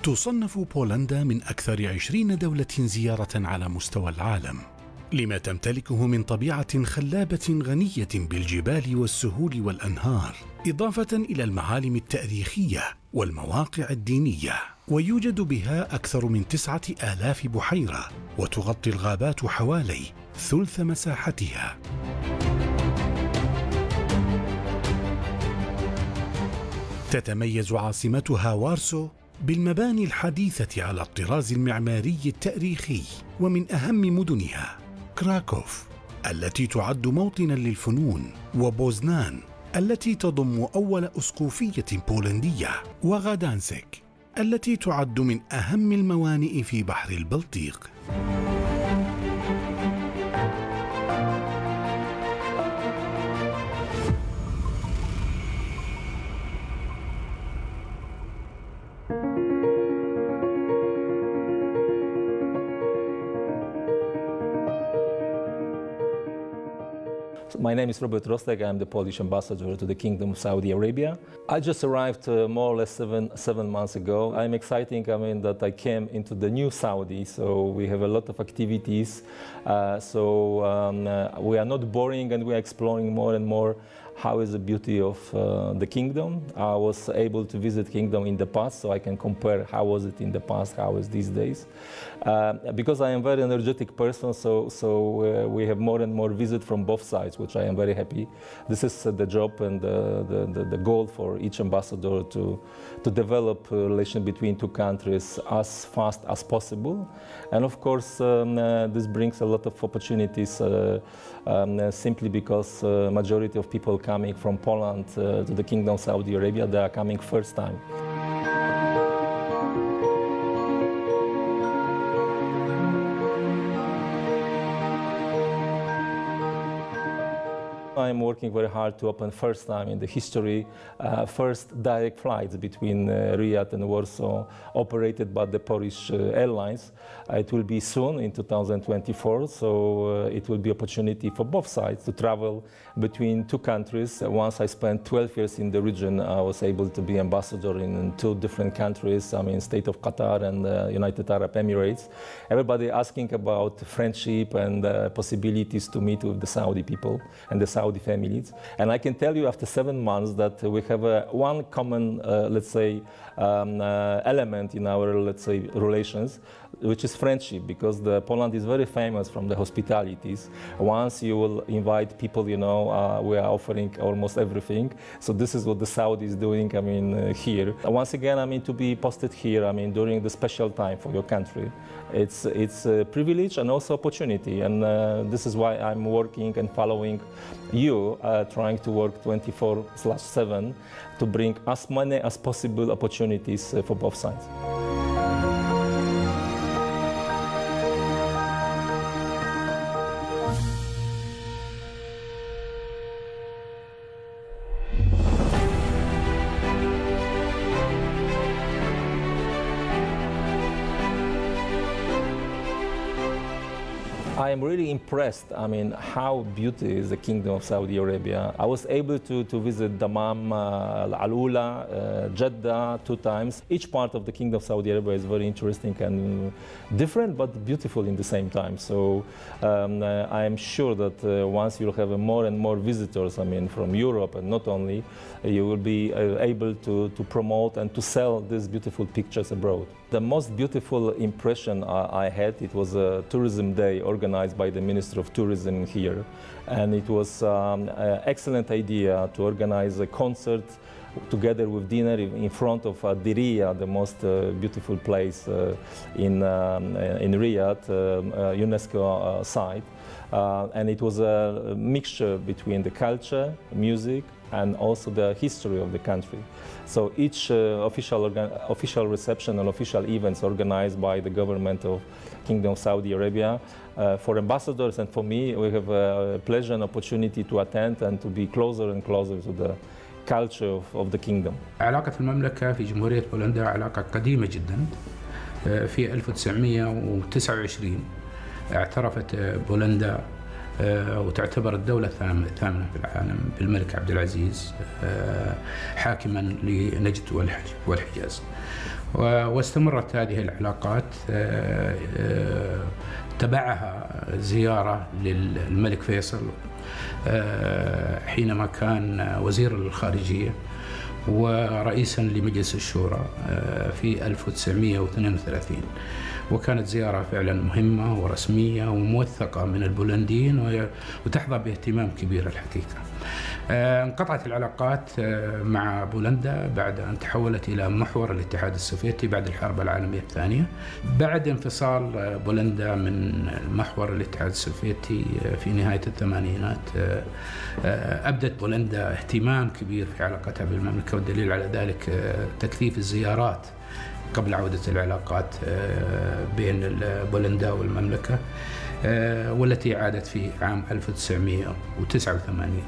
تصنف بولندا من أكثر 20 دولة زيارة على مستوى العالم، لما تمتلكه من طبيعة خلابة غنية بالجبال والسهول والأنهار، إضافة إلى المعالم التاريخية والمواقع الدينية. ويوجد بها أكثر من 9000 بحيرة، وتغطي الغابات حوالي ثلث مساحتها. تتميز عاصمتها وارسو بالمباني الحديثة على الطراز المعماري التاريخي، ومن أهم مدنها كراكوف التي تعد موطنا للفنون، وبوزنان التي تضم أول أسقفية بولندية، وغدانسك التي تعد من أهم الموانئ في بحر البلطيق. My name is Robert Rostek. I'm the Polish ambassador to the Kingdom of Saudi Arabia. I just arrived more or less seven months ago. I'm excited, that I came into the new Saudi, so we have a lot of activities. We are not boring, and we are exploring more and more how is the beauty of the kingdom. I was able to visit kingdom in the past, so I can compare how was it in the past, how is these days. Because I am a very energetic person, so we have more and more visit from both sides, which I am very happy. This is the job and the goal for each ambassador to develop a relation between two countries as fast as possible. And of course, this brings a lot of opportunities simply because majority of people coming from Poland to the Kingdom of Saudi Arabia, they are coming first time. I'm working very hard to open first time in the history, first direct flights between Riyadh and Warsaw operated by the Polish Airlines. It will be soon in 2024, so it will be opportunity for both sides to travel between two countries. Once I spent 12 years in the region, I was able to be ambassador in two different countries, state of Qatar and United Arab Emirates. Everybody asking about friendship and possibilities to meet with the Saudi people and the Saudi families. And I can tell you after 7 months that we have one common, element in our, relations, which is friendship, because Poland is very famous from the hospitalities. Once you will invite people, we are offering almost everything. So this is what the Saudi is doing, here. Once again, to be posted here, during the special time for your country. It's a privilege and also opportunity, and this is why I'm working and following you, trying to work 24/7 to bring as many as possible opportunities for both sides. I am really impressed, how beautiful is the Kingdom of Saudi Arabia. I was able to visit Dammam, Al-Ula, Jeddah 2 times. Each part of the Kingdom of Saudi Arabia is very interesting and different, but beautiful in the same time. So I am sure that once you'll have more and more visitors, from Europe and not only, you will be able to promote and to sell these beautiful pictures abroad. The most beautiful impression I had, it was a tourism day organized by the Minister of Tourism here. And it was an excellent idea to organize a concert together with dinner in front of Diriyah, the most beautiful place in Riyadh, UNESCO site. And it was a mixture between the culture, music, and also the history of the country. So each official reception and official events organized by the government of Kingdom of Saudi Arabia. For ambassadors and for me, we have a pleasure and opportunity to attend and to be closer and closer to the culture of the kingdom. علاقة المملكة في جمهورية بولندا علاقة قديمة جدا. في 1929 اعترفت بولندا وتعتبر الدولة الثامنة في العالم بالملك عبد العزيز حاكما لنجد والحجاز. واستمرت هذه العلاقات، تبعها زيارة للملك فيصل حينما كان وزير الخارجية ورئيسا لمجلس الشورى في 1932، وكانت زيارة فعلا مهمة ورسمية وموثقة من البولنديين وتحظى باهتمام كبير الحقيقة. انقطعت العلاقات مع بولندا بعد أن تحولت إلى محور الاتحاد السوفيتي بعد الحرب العالمية الثانية. بعد انفصال بولندا من محور الاتحاد السوفيتي في نهاية الثمانينات، أبدت بولندا اهتمام كبير في علاقتها بالمملكة، والدليل على ذلك تكثيف الزيارات قبل عودة العلاقات بين بولندا والمملكة، والتي عادت في عام 1989.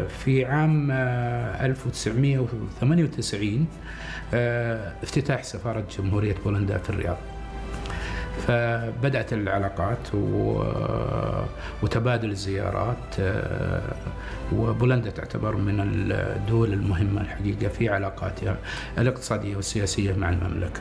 في عام 1998 افتتاح سفارة جمهورية بولندا في الرياض، فبدأت العلاقات وتبادل الزيارات، وبولندا تعتبر من الدول المهمة الحقيقة في علاقاتها الاقتصادية والسياسية مع المملكة.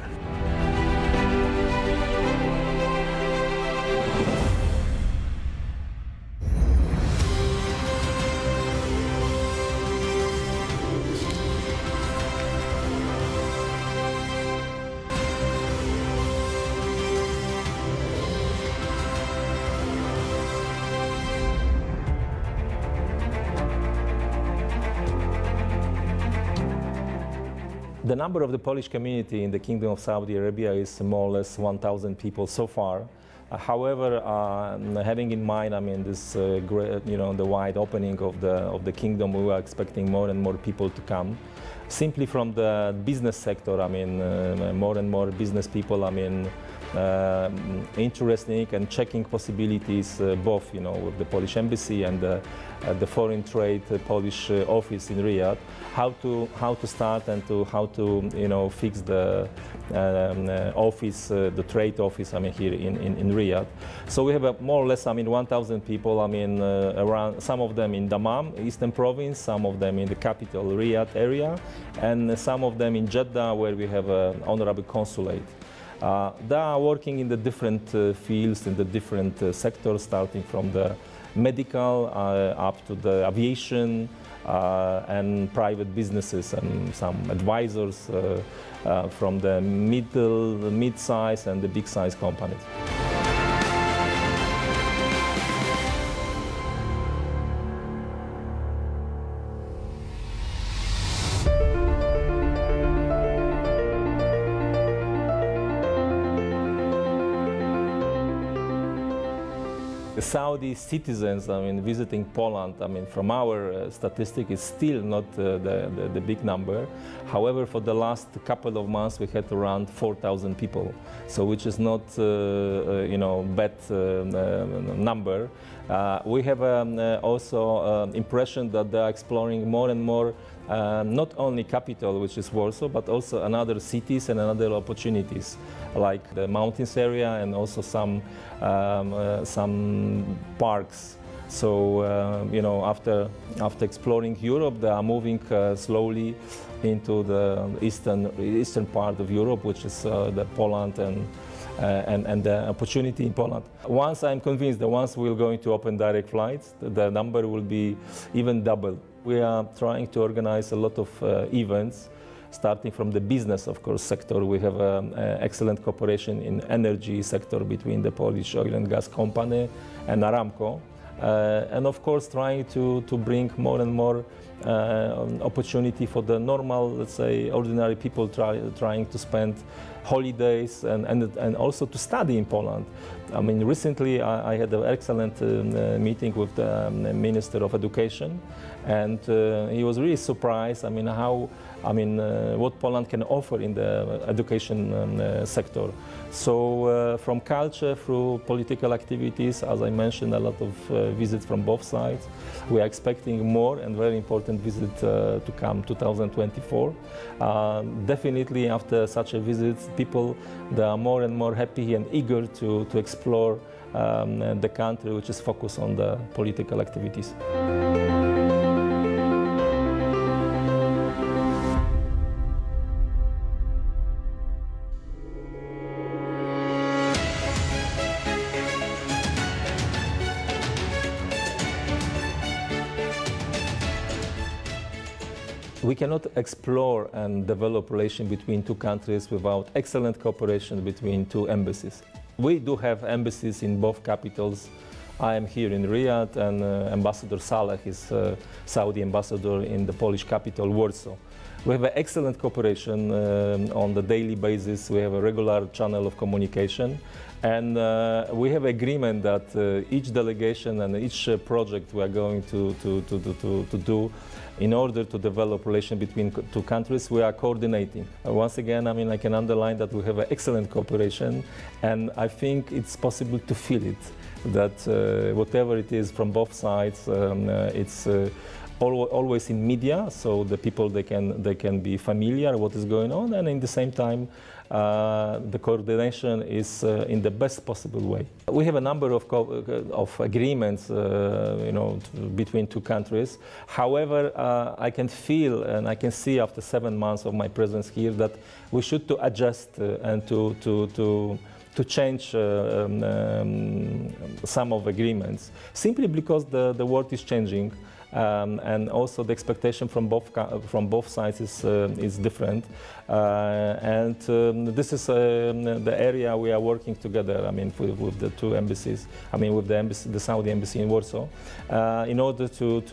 The number of the Polish community in the Kingdom of Saudi Arabia is more or less 1,000 people so far. However, having in mind, this great, the wide opening of the kingdom, we are expecting more and more people to come. Simply from the business sector, more and more business people, interesting and checking possibilities, both, with the Polish embassy and the foreign trade Polish office in Riyadh, how to start and how to fix the office, the trade office, here in Riyadh. So we have more or less, 1,000 people, around, some of them in Dammam, Eastern Province, some of them in the capital Riyadh area, and some of them in Jeddah, where we have an honorable consulate. They are working in the different fields, in the different sectors, starting from the medical up to the aviation and private businesses, and some advisors from the mid-size and the big-size companies. Saudi citizens, visiting Poland, from our statistic, is still not the big number. However, for the last couple of months, we had around 4,000 people, so which is not, bad number. We have also impression that they are exploring more and more, not only capital, which is Warsaw, but also another cities and another opportunities, like the mountains area and also some parks. So after exploring Europe, they are moving slowly into the eastern part of Europe, which is the Poland and the opportunity in Poland. Once I'm convinced that once we're going to open direct flights, the number will be even double. We are trying to organize a lot of events, starting from the business, of course, sector. We have excellent cooperation in energy sector between the Polish oil and gas company and Aramco. And of course, trying to bring more and more opportunity for the normal, let's say, ordinary people trying to spend holidays and also to study in Poland. Recently I had an excellent meeting with the Minister of Education, and he was really surprised. What Poland can offer in the education sector. So from culture through political activities, as I mentioned, a lot of visits from both sides. We are expecting more and very important visit to come 2024. Definitely after such a visit, people, they are more and more happy and eager to explore the country, which is focused on the political activities. We cannot explore and develop relations between two countries without excellent cooperation between two embassies. We do have embassies in both capitals. I am here in Riyadh, and Ambassador Saleh is Saudi ambassador in the Polish capital, Warsaw. We have an excellent cooperation on the daily basis. We have a regular channel of communication, and we have agreement that each delegation and each project we are going to do in order to develop relations between two countries, we are coordinating. Once again, I mean, I can underline that we have an excellent cooperation, and I think it's possible to feel it, that whatever it is from both sides, it's always in media, so the people they can be familiar what is going on, and in the same time the coordination is in the best possible way. We have a number of agreements, between two countries. However, I can feel and I can see after 7 months of my presence here that we should to adjust and to change some of agreements, simply because the world is changing. And also the expectation from both sides is different, and this is the area we are working together. I mean, with the two embassies. I mean, with the Saudi embassy in Warsaw, in order to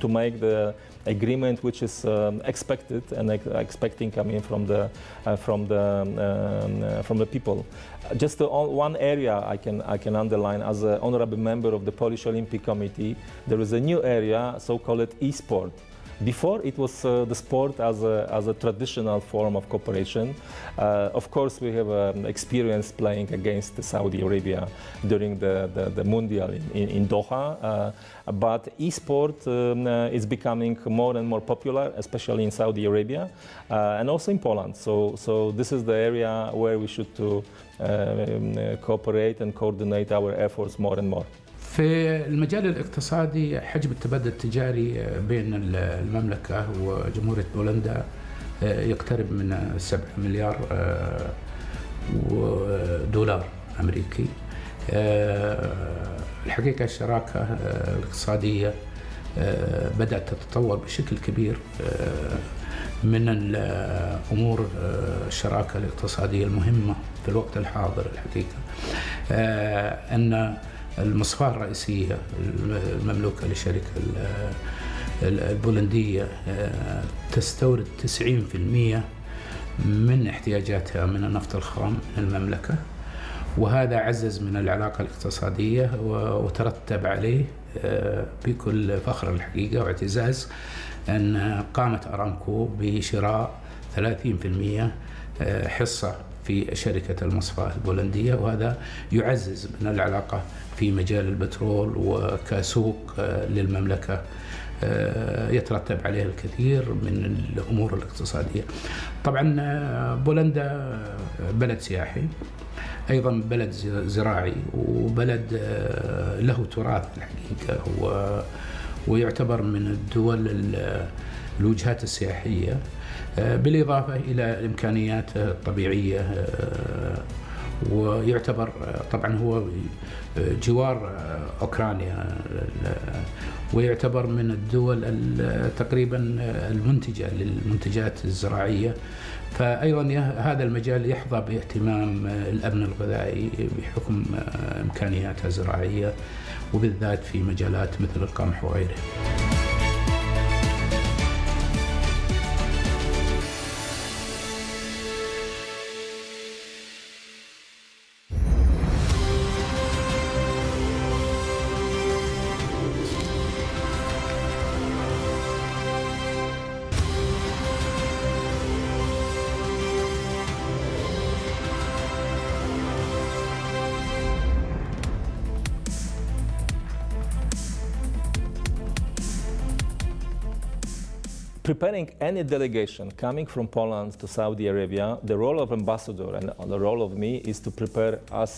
make the agreement which is expected and expecting coming from the people. Just one area I can underline as an honorable member of the Polish Olympic Committee. There is a new area, so-called e-sport. Before it was the sport as a traditional form of cooperation. Of course, we have experience playing against Saudi Arabia during the Mundial in Doha, but e-sport is becoming more and more popular, especially in Saudi Arabia and also in Poland. So this is the area where we should cooperate and coordinate our efforts more and more. في المجال الاقتصادي حجم التبادل التجاري بين المملكة وجمهورية بولندا يقترب من 7 مليار دولار أمريكي. الحقيقة الشراكة الاقتصادية بدأت تتطور بشكل كبير. من الأمور الشراكة الاقتصادية المهمة في الوقت الحاضر الحقيقة أن المصفاة الرئيسية المملوكة للشركة البولندية تستورد 90% من احتياجاتها من النفط الخام من المملكة، وهذا عزز من العلاقة الاقتصادية وترتب عليه بكل فخر الحقيقة واعتزاز أن قامت أرامكو بشراء 30% حصة في شركة المصفاة البولندية، وهذا يعزز من العلاقة في مجال البترول وكسوق للمملكة يترتب عليه الكثير من الأمور الاقتصادية. طبعا بولندا بلد سياحي، أيضا بلد زراعي، وبلد له تراث الحقيقة، ويعتبر من الدول الوجهات السياحية، بالإضافة إلى إمكانياته الطبيعية، ويعتبر طبعا هو جوار أوكرانيا، ويعتبر من الدول تقريبا المنتجة للمنتجات الزراعية. فأيضا هذا المجال يحظى باهتمام الأمن الغذائي بحكم إمكانياتها الزراعية، وبالذات في مجالات مثل القمح وغيره. preparing any delegation coming from Poland to Saudi Arabia, the role of ambassador and the role of me is to prepare as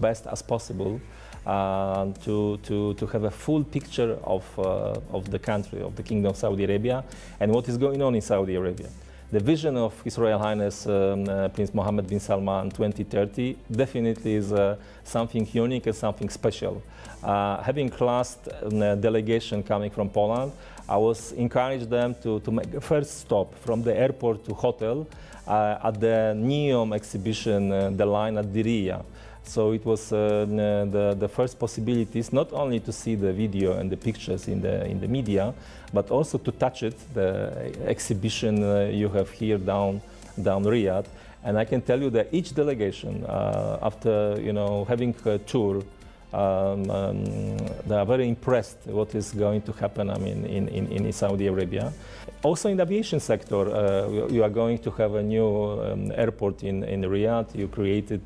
best as possible to have a full picture of the country, of the Kingdom of Saudi Arabia, and what is going on in Saudi Arabia. The vision of His Royal Highness Prince Mohammed bin Salman 2030 definitely is something unique and something special. Having last delegation coming from Poland, I was encouraged them to make a first stop from the airport to hotel at the NEOM exhibition, the line at Diriyah. So it was the first possibilities not only to see the video and the pictures in the media, but also to touch it, the exhibition you have here down Riyadh. And I can tell you that each delegation, after having a tour, they are very impressed what is going to happen in Saudi Arabia. Also in the aviation sector, you are going to have a new airport in Riyadh. You created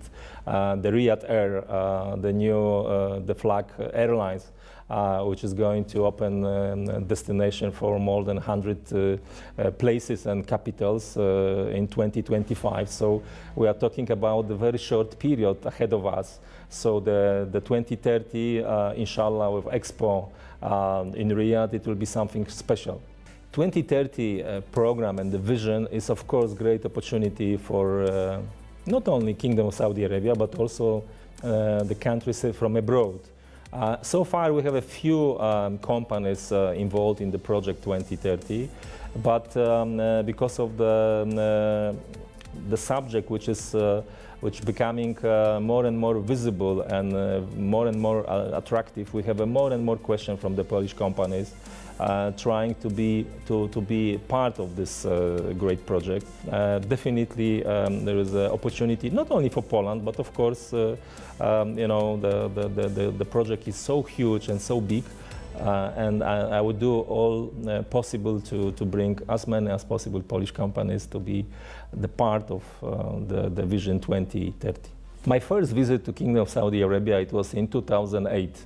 the Riyadh Air, the flag airlines, which is going to open a destination for more than 100 places and capitals in 2025. So we are talking about a very short period ahead of us. So the 2030, inshallah, with Expo in Riyadh, it will be something special. 2030 program and the vision is, of course, great opportunity for not only Kingdom of Saudi Arabia, but also the countries from abroad. So far, we have a few companies involved in the project 2030, but because of the subject, which becoming more and more visible and more attractive, we have a more and more question from the Polish companies trying to be part of this great project. Definitely, there is an opportunity not only for Poland, but of course, the project is so huge and so big, and I would do all possible to bring as many as possible Polish companies to be the part of the Vision 2030. My first visit to Kingdom of Saudi Arabia, it was in 2008.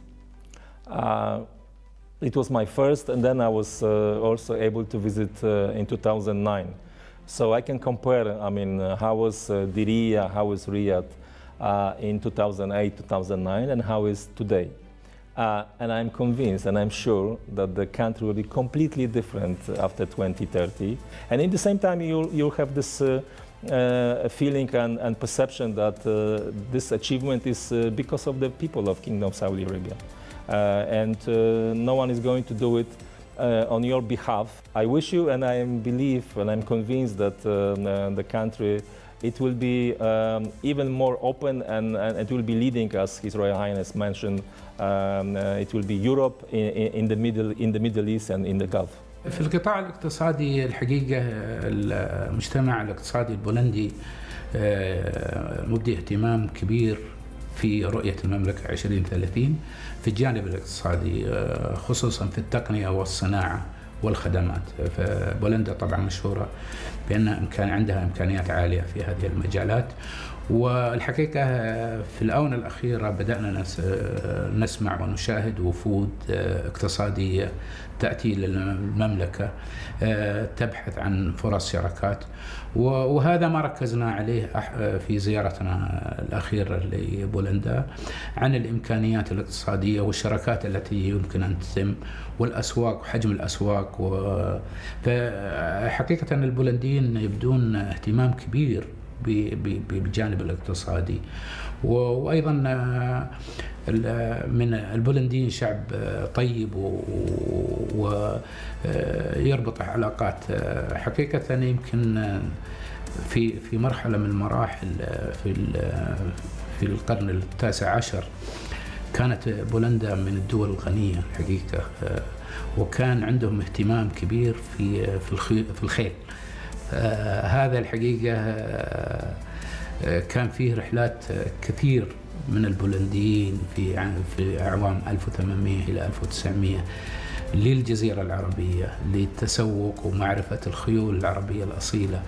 It was my first, and then I was also able to visit in 2009. So I can compare, how was Diriyah, how was Riyadh in 2008, 2009, and how is today. And I'm convinced and I'm sure that the country will be completely different after 2030. And in the same time, you'll have this feeling and perception that this achievement is because of the people of Kingdom of Saudi Arabia. And no one is going to do it on your behalf. I wish you, and I believe and I'm convinced that the country, it will be even more open and it will be leading, as His Royal Highness mentioned, it will be Europe in the Middle East and in the Gulf. في القطاع الاقتصادي الحقيقة المجتمع الاقتصادي البولندي مبدي اهتمام كبير في رؤية المملكة 2030 في الجانب الاقتصادي، خصوصا في التقنية والصناعة والخدمات. فبولندا طبعا مشهورة بأن عندها إمكانيات عالية في هذه المجالات، والحقيقة في الآونة الأخيرة بدأنا نسمع ونشاهد وفود اقتصادية تأتي للمملكة تبحث عن فرص شراكات، وهذا ما ركزنا عليه في زيارتنا الأخيرة لبولندا، عن الإمكانيات الاقتصادية والشراكات التي يمكن أن تتم والأسواق وحجم الأسواق. فحقيقة البولنديين يبدون اهتمام كبير بالجانب الاقتصادي، وأيضا من البولنديين شعب طيب ويربط علاقات. حقيقة يمكن في مرحلة من المراحل في القرن التاسع عشر كانت بولندا من الدول الغنية الحقيقة، وكان عندهم اهتمام كبير في الخيل. هذا الحقيقة كان فيه رحلات كثير من البولنديين في أعوام 1800 إلى 1900 للجزيرة العربية للتسوق ومعرفة الخيول العربية الأصيلة.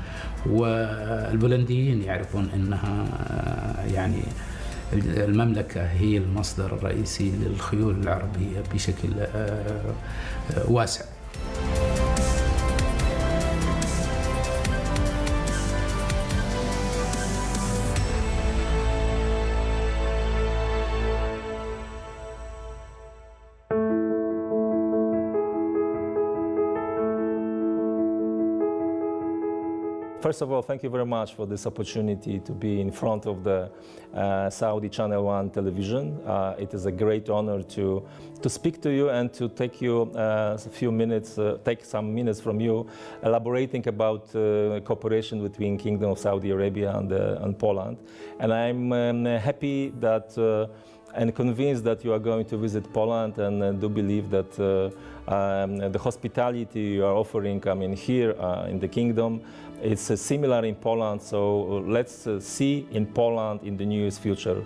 والبولنديين يعرفون أنها يعني المملكة هي المصدر الرئيسي للخيول العربية بشكل واسع. First of all, thank you very much for this opportunity to be in front of the Saudi Channel 1 television. It is a great honor to speak to you and to take you a few minutes, take some minutes from you, elaborating about cooperation between Kingdom of Saudi Arabia and Poland. And I'm happy that and convinced that you are going to visit Poland, and do believe that the hospitality you are offering, here in the kingdom, it's similar in Poland. So let's see in Poland in the nearest future.